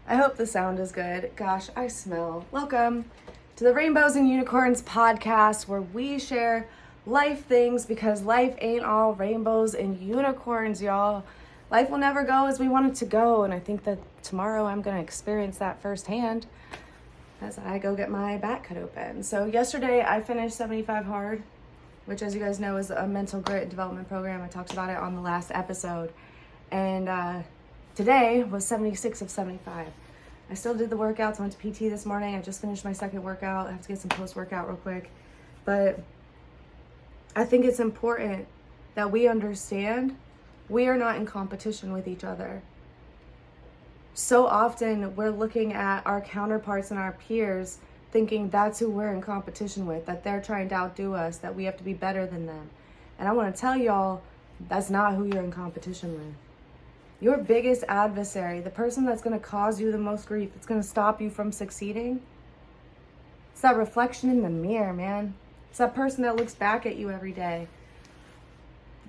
I hope the sound is good. Gosh, I smell. Welcome to the Rainbows and Unicorns podcast, where we share life things because life ain't all rainbows and unicorns, y'all. Life will never go as we want it to go, and I think that tomorrow I'm going to experience that firsthand as I go get my back cut open. So yesterday I finished 75 Hard, which, as you guys know, is a mental grit development program. I talked about it on the last episode. And today was 76 of 75. I still did the workouts. I went to PT this morning. I just finished my second workout. I have to get some post-workout real quick. But I think it's important that we understand we are not in competition with each other. So often we're looking at our counterparts and our peers thinking that's who we're in competition with, that they're trying to outdo us, that we have to be better than them. And I want to tell y'all, that's not who you're in competition with. Your biggest adversary, the person that's going to cause you the most grief, that's going to stop you from succeeding, it's that reflection in the mirror, man. It's that person that looks back at you every day.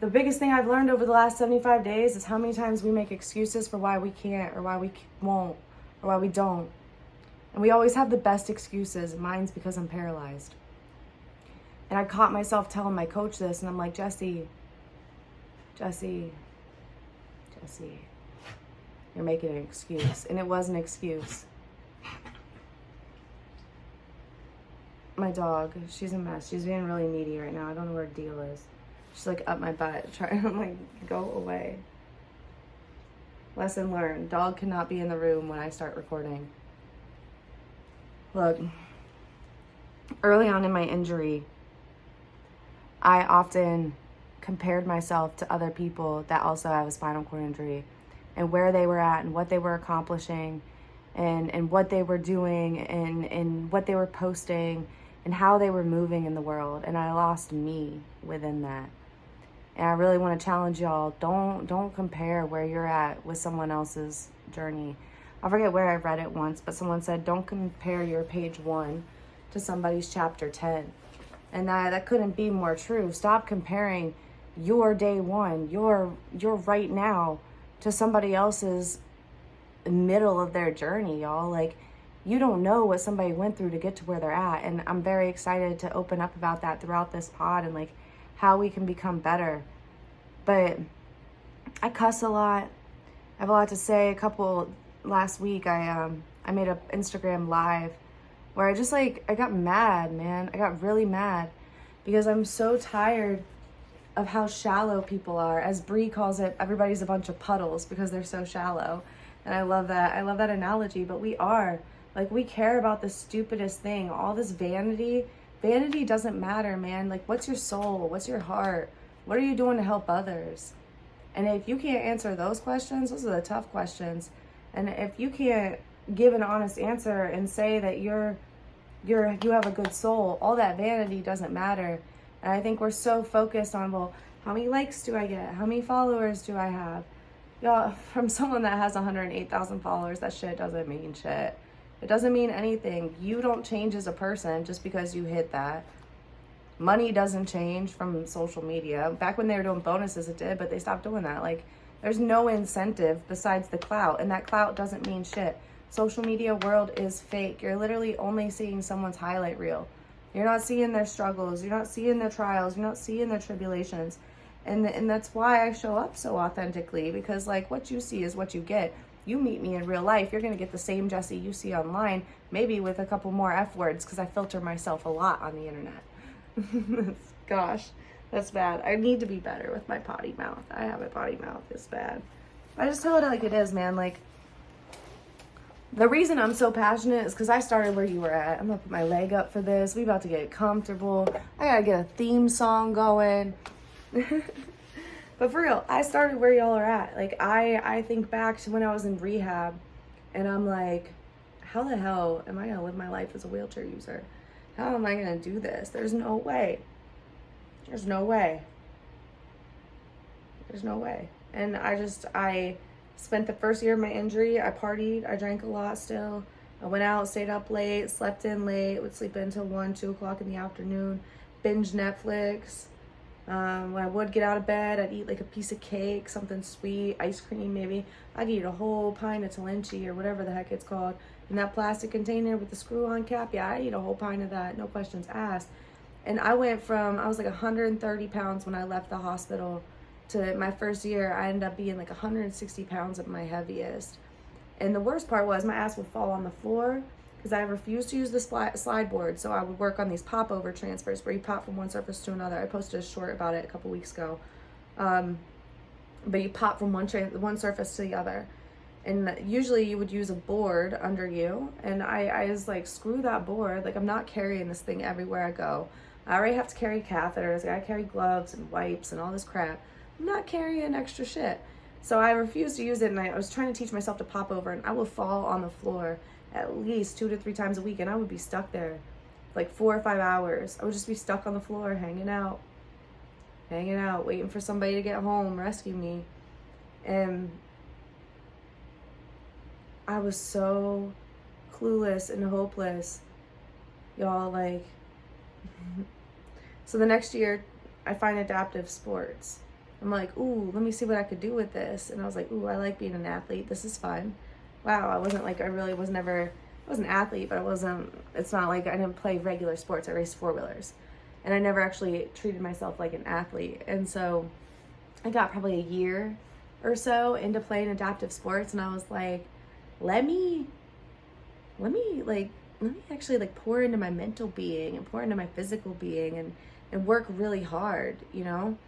The biggest thing I've learned over the last 75 days is how many times we make excuses for why we can't or why we won't or why we don't. And we always have the best excuses. Mine's because I'm paralyzed. And I caught myself telling my coach this, and I'm like, Jesse, you're making an excuse. And it was an excuse. My dog, she's a mess. She's being really needy right now. I don't know what her deal is. She's like up my butt. I'm like, go away. Lesson learned. Dog cannot be in the room when I start recording. Look, early on in my injury, I often compared myself to other people that also have a spinal cord injury and where they were at and what they were accomplishing and what they were doing and what they were posting and how they were moving in the world. And I lost me within that. And I really want to challenge y'all, don't compare where you're at with someone else's journey. I forget where I read it once, but someone said, don't compare your page 1 to somebody's chapter 10. And that couldn't be more true. Stop comparing your day 1, your right now, to somebody else's middle of their journey, y'all. Like, you don't know what somebody went through to get to where they're at. And I'm very excited to open up about that throughout this pod and like how we can become better. But I cuss a lot. I have a lot to say. Last week I made an Instagram live where I got mad, man. I got really mad because I'm so tired of how shallow people are. As Brie calls it, everybody's a bunch of puddles because they're so shallow. And I love that. I love that analogy, but we are. Like, we care about the stupidest thing. All this vanity. Vanity doesn't matter, man. Like, what's your soul? What's your heart? What are you doing to help others? And if you can't answer those questions, those are the tough questions. And if you can't give an honest answer and say that you have a good soul, all that vanity doesn't matter. And I think we're so focused on, well, how many likes do I get? How many followers do I have? Y'all, from someone that has 108,000 followers, that shit doesn't mean shit. It doesn't mean anything. You don't change as a person just because you hit that. Money doesn't change from social media. Back when they were doing bonuses, it did, but they stopped doing that. Like, there's no incentive besides the clout, and that clout doesn't mean shit. Social media world is fake. You're literally only seeing someone's highlight reel. You're not seeing their struggles. You're not seeing their trials. You're not seeing their tribulations. And that's why I show up so authentically, because like what you see is what you get. You meet me in real life, you're going to get the same Jesse you see online, maybe with a couple more F words, because I filter myself a lot on the internet. Gosh, that's bad. I need to be better with my potty mouth. I have a potty mouth. It's bad. I just tell it like it is, man. Like, the reason I'm so passionate is because I started where you were at. I'm going to put my leg up for this. We about to get comfortable. I got to get a theme song going. But for real, I started where y'all are at. Like, I think back to when I was in rehab, and I'm like, how the hell am I going to live my life as a wheelchair user? How am I going to do this? There's no way. There's no way. There's no way. And I spent the first year of my injury, I partied, I drank a lot still. I went out, stayed up late, slept in late, would sleep until 1, 2 o'clock in the afternoon, binge Netflix. When I would get out of bed, I'd eat like a piece of cake, something sweet, ice cream maybe. I'd eat a whole pint of Talenti or whatever the heck it's called. In that plastic container with the screw-on cap, yeah, I'd eat a whole pint of that, no questions asked. And I was like 130 pounds when I left the hospital to my first year. I ended up being like 160 pounds at my heaviest. And the worst part was my ass would fall on the floor because I refused to use the slide board. So I would work on these pop-over transfers where you pop from one surface to another. I posted a short about it a couple weeks ago. But you pop from one surface to the other. And usually you would use a board under you. And I was like, screw that board. Like, I'm not carrying this thing everywhere I go. I already have to carry catheters. I gotta carry gloves and wipes and all this crap. I'm not carrying extra shit. So I refused to use it, and I was trying to teach myself to pop over, and I would fall on the floor at least 2 to 3 times a week, and I would be stuck there like 4 or 5 hours. I would just be stuck on the floor, hanging out, waiting for somebody to get home, rescue me. And I was so clueless and hopeless, y'all. Like, so the next year I find adaptive sports. I'm like, ooh, let me see what I could do with this. And I was like, ooh, I like being an athlete. This is fun. Wow, I was an athlete, but it's not like I didn't play regular sports. I raced 4-wheelers. And I never actually treated myself like an athlete. And so I got probably a year or so into playing adaptive sports, and I was like, let me actually like pour into my mental being and pour into my physical being and work really hard, you know?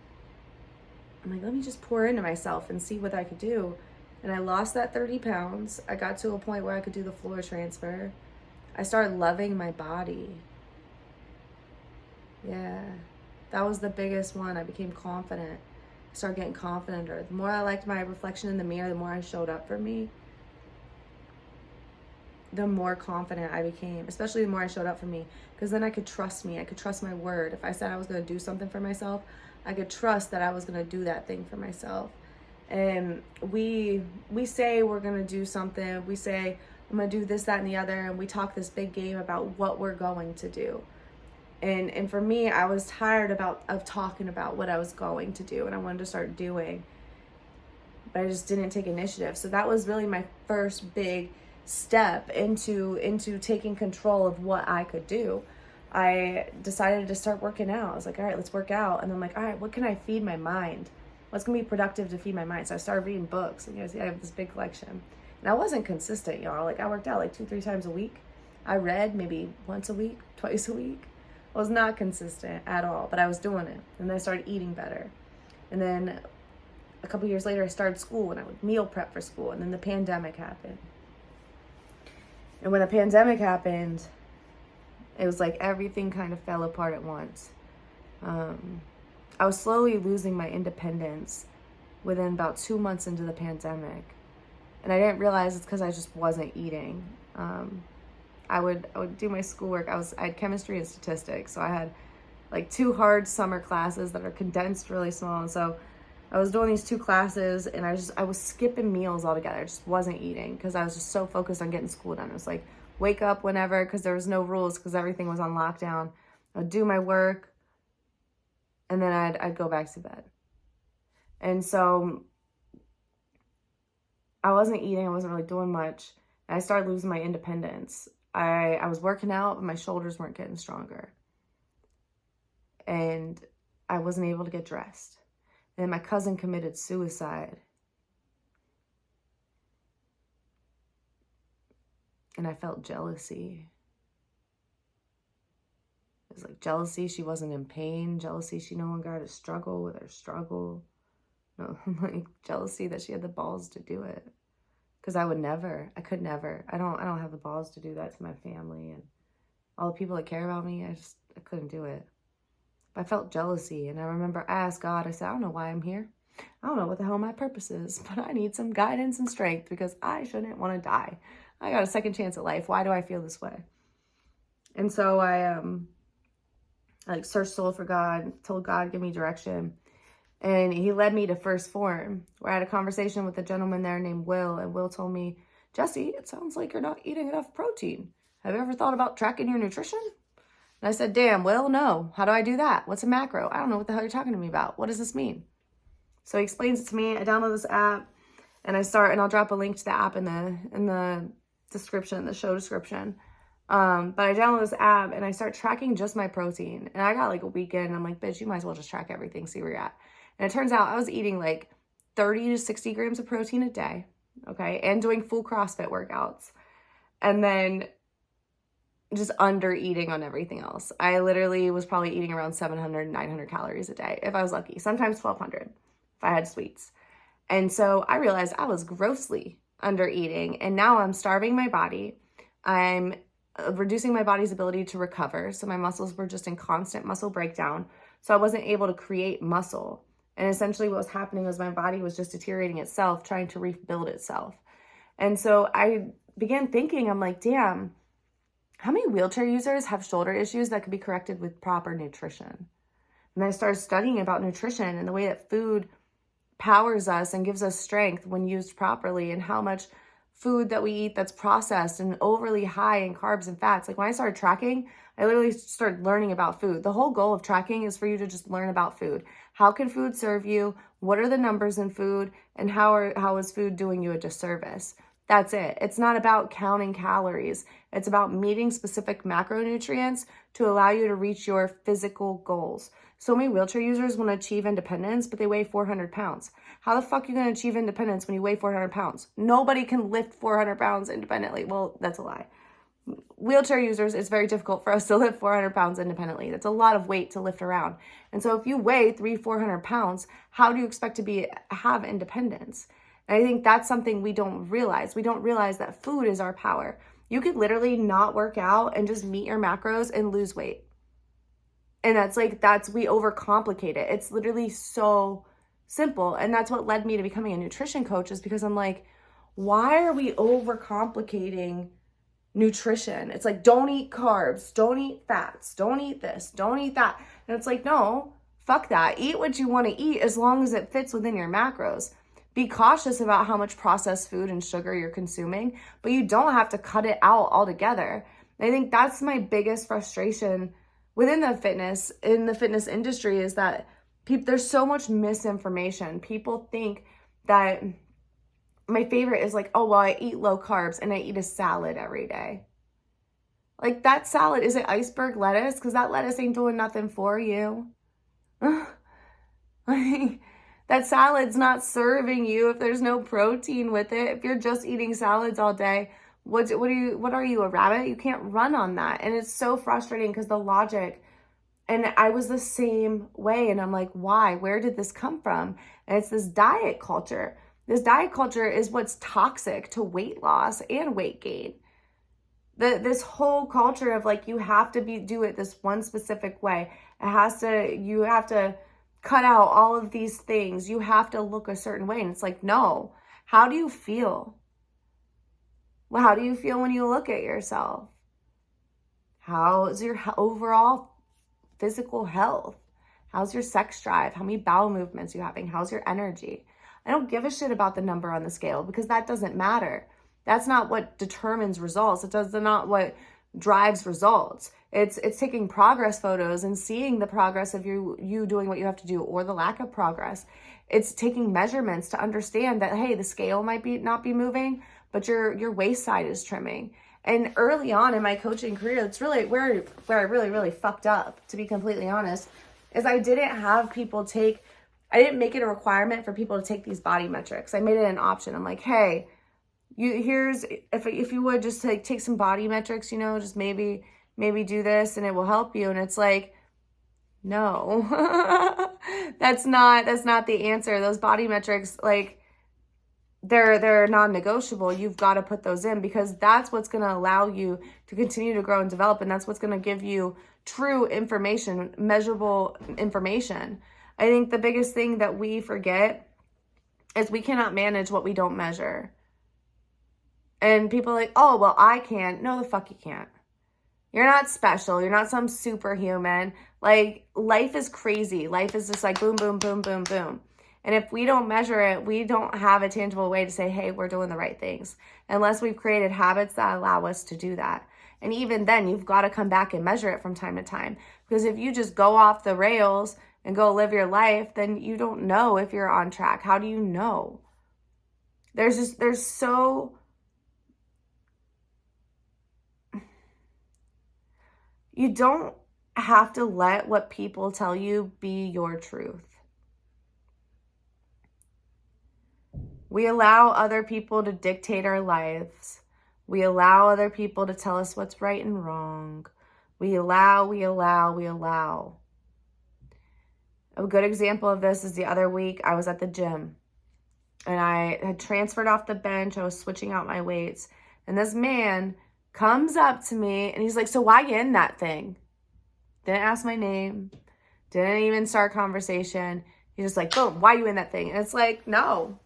I'm like, let me just pour into myself and see what I could do. And I lost that 30 pounds. I got to a point where I could do the floor transfer. I started loving my body. Yeah, that was the biggest one. I became confident. I started getting confidenter. The more I liked my reflection in the mirror, the more I showed up for me, the more confident I became, especially the more I showed up for me, because then I could trust me. I could trust my word. If I said I was going to do something for myself, I could trust that I was going to do that thing for myself. And we say we're going to do something. We say, I'm going to do this, that, and the other. And we talk this big game about what we're going to do. And for me, I was tired of talking about what I was going to do, and I wanted to start doing. But I just didn't take initiative. So that was really my first big step into taking control of what I could do. I decided to start working out. I was like, all right, let's work out. And I'm like, all right, what can I feed my mind? What's going to be productive to feed my mind? So I started reading books. And you guys see, I have this big collection. And I wasn't consistent, y'all. Like, I worked out like 2-3 times a week. I read maybe once a week, twice a week. I was not consistent at all, but I was doing it. And then I started eating better. And then a couple years later, I started school, and I would meal prep for school. And then the pandemic happened. And when the pandemic happened, it was like everything kind of fell apart at once. I was slowly losing my independence within about 2 months into the pandemic. And I didn't realize it's because I just wasn't eating. I would do my schoolwork. I had chemistry and statistics. So I had like 2 hard summer classes that are condensed really small. And so I was doing these 2 classes, and I was skipping meals altogether. I just wasn't eating because I was just so focused on getting school done. It was like, wake up whenever, because there was no rules, because everything was on lockdown. I'd do my work, and then I'd go back to bed. And so I wasn't eating. I wasn't really doing much. And I started losing my independence. I was working out, but my shoulders weren't getting stronger. And I wasn't able to get dressed. And my cousin committed suicide. And I felt jealousy. It was like jealousy she wasn't in pain. Jealousy she no longer had to struggle with her struggle. No, like jealousy that she had the balls to do it. Because I could never. I don't have the balls to do that to my family and all the people that care about me. I couldn't do it. I felt jealousy, and I remember I asked God, I said, I don't know why I'm here. I don't know what the hell my purpose is, but I need some guidance and strength because I shouldn't want to die. I got a second chance at life. Why do I feel this way? And so I like searched soul for God, told God, give me direction. And he led me to First Form, where I had a conversation with a gentleman there named Will. And Will told me, Jesse, it sounds like you're not eating enough protein. Have you ever thought about tracking your nutrition? And I said, damn, Will, no. How do I do that? What's a macro? I don't know what the hell you're talking to me about. What does this mean? So he explains it to me. I download this app and I'll drop a link to the app in the description, the show description. But I download this app and I start tracking just my protein. And I got like a weekend and I'm like, bitch, you might as well just track everything, see where you're at. And it turns out I was eating like 30 to 60 grams of protein a day, okay, and doing full CrossFit workouts. And then just under eating on everything else. I literally was probably eating around 700, 900 calories a day, if I was lucky. Sometimes 1,200 if I had sweets. And so I realized I was grossly under eating, and now I'm starving my body. I'm reducing my body's ability to recover. So my muscles were just in constant muscle breakdown. So I wasn't able to create muscle. And essentially what was happening was my body was just deteriorating itself, trying to rebuild itself. And so I began thinking, I'm like, damn, how many wheelchair users have shoulder issues that could be corrected with proper nutrition? And I started studying about nutrition and the way that food powers us and gives us strength when used properly, and how much food that we eat that's processed and overly high in carbs and fats. Like when I started tracking, I literally started learning about food. The whole goal of tracking is for you to just learn about food. How can food serve you? What are the numbers in food? And how is food doing you a disservice? That's it. It's not about counting calories. It's about meeting specific macronutrients to allow you to reach your physical goals. So many wheelchair users want to achieve independence, but they weigh 400 pounds. How the fuck are you going to achieve independence when you weigh 400 pounds? Nobody can lift 400 pounds independently. Well, that's a lie. Wheelchair users, it's very difficult for us to lift 400 pounds independently. That's a lot of weight to lift around. And so if you weigh 400 pounds, how do you expect to have independence? And I think that's something we don't realize. We don't realize that food is our power. You could literally not work out and just meet your macros and lose weight. And we overcomplicate it. It's literally so simple. And that's what led me to becoming a nutrition coach, is because I'm like, why are we overcomplicating nutrition? It's like, don't eat carbs, don't eat fats, don't eat this, don't eat that. And it's like, no, fuck that. Eat what you want to eat as long as it fits within your macros. Be cautious about how much processed food and sugar you're consuming, but you don't have to cut it out altogether. And I think that's my biggest frustration within the fitness industry, is that there's so much misinformation. People think that, my favorite is like, oh, well, I eat low carbs and I eat a salad every day. Like, that salad, is it iceberg lettuce? Because that lettuce ain't doing nothing for you. Like, that salad's not serving you if there's no protein with it. If you're just eating salads all day, what are you, a rabbit? You can't run on that. And it's so frustrating because the logic, and I was the same way. And I'm like, why? Where did this come from? And it's this diet culture. This diet culture is what's toxic to weight loss and weight gain. This whole culture of like, you have to do it this one specific way. You have to cut out all of these things. You have to look a certain way. And it's like, no. How do you feel? Well, how do you feel when you look at yourself? How is your overall physical health? How's your sex drive? How many bowel movements are you having? How's your energy? I don't give a shit about the number on the scale, because that doesn't matter. That's not what determines results. That's not what drives results. It's taking progress photos and seeing the progress of you doing what you have to do, or the lack of progress. It's taking measurements to understand that, hey, the scale might not be moving, but your waist side is trimming. And early on in my coaching career, it's really where I really, really fucked up, to be completely honest, is I didn't make it a requirement for people to take these body metrics. I made it an option. I'm like, hey, if you would just take some body metrics, just maybe do this and it will help you. And it's like, no, that's not the answer. Those body metrics, like, they're non-negotiable. You've got to put those in, because that's what's going to allow you to continue to grow and develop. And that's what's going to give you true information, measurable information. I think the biggest thing that we forget is we cannot manage what we don't measure. And people are like, oh, well, I can. No, the fuck you can't. You're not special. You're not some superhuman. Like, life is crazy. Life is just like boom, boom, boom, boom, boom. And if we don't measure it, we don't have a tangible way to say, hey, we're doing the right things, unless we've created habits that allow us to do that. And even then, you've got to come back and measure it from time to time. Because if you just go off the rails and go live your life, then you don't know if you're on track. How do you know? There's so... You don't have to let what people tell you be your truth. We allow other people to dictate our lives. We allow other people to tell us what's right and wrong. We allow. A good example of this is the other week I was at the gym and I had transferred off the bench. I was switching out my weights and this man comes up to me and he's like, so why you in that thing? Didn't ask my name. Didn't even start conversation. He's just like, boom, why you in that thing? And it's like, no.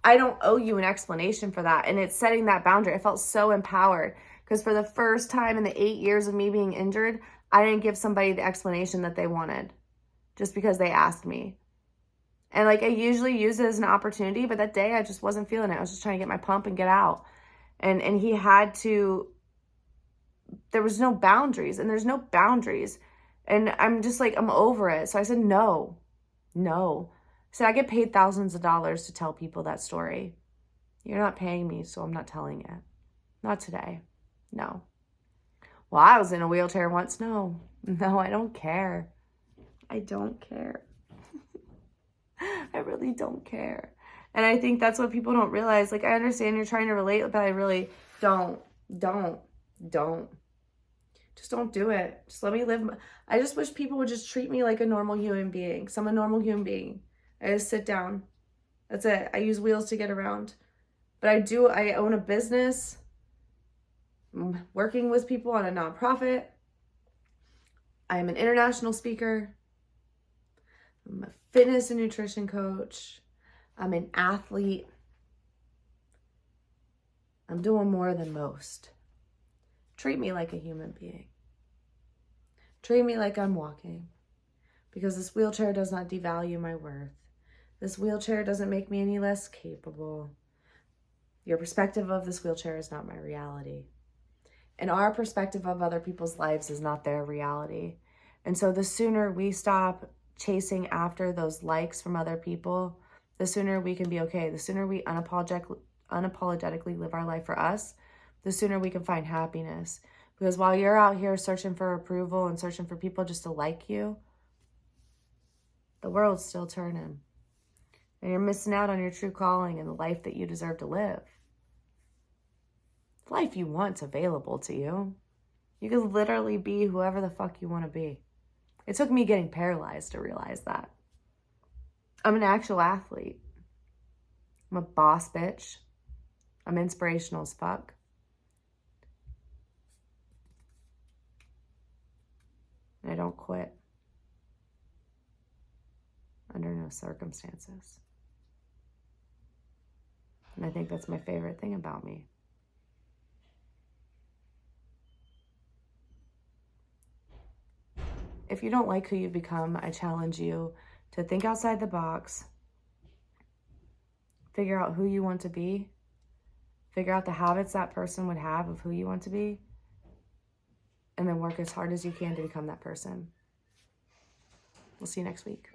I don't owe you an explanation for that. And it's setting that boundary. I felt so empowered because for the first time in the 8 years of me being injured, I didn't give somebody the explanation that they wanted just because they asked me. And like I usually use it as an opportunity, but that day I just wasn't feeling it. I was just trying to get my pump and get out. And he had to, there was no boundaries and there's no boundaries. And I'm just like, I'm over it. So I said, no. So I get paid thousands of dollars to tell people that story. You're not paying me, so I'm not telling it. Not today. No. Well, I was in a wheelchair once. No, I don't care. I don't care. I really don't care. And I think that's what people don't realize. Like, I understand you're trying to relate, but I really don't. Just don't do it. Just let me live. I just wish people would just treat me like a normal human being. Because I'm a normal human being. I just sit down. That's it. I use wheels to get around. But I own a business. I'm working with people on a nonprofit. I am an international speaker. I'm a fitness and nutrition coach. I'm an athlete. I'm doing more than most. Treat me like a human being. Treat me like I'm walking. Because this wheelchair does not devalue my worth. This wheelchair doesn't make me any less capable. Your perspective of this wheelchair is not my reality. And our perspective of other people's lives is not their reality. And so the sooner we stop chasing after those likes from other people, the sooner we can be okay. The sooner we unapologetically live our life for us, the sooner we can find happiness. Because while you're out here searching for approval and searching for people just to like you, the world's still turning. And you're missing out on your true calling and the life that you deserve to live. The life you want's available to you. You can literally be whoever the fuck you want to be. It took me getting paralyzed to realize that. I'm an actual athlete. I'm a boss bitch. I'm inspirational as fuck. And I don't quit. Under no circumstances. And I think that's my favorite thing about me. If you don't like who you've become, I challenge you to think outside the box, figure out who you want to be, figure out the habits that person would have of who you want to be, and then work as hard as you can to become that person. We'll see you next week.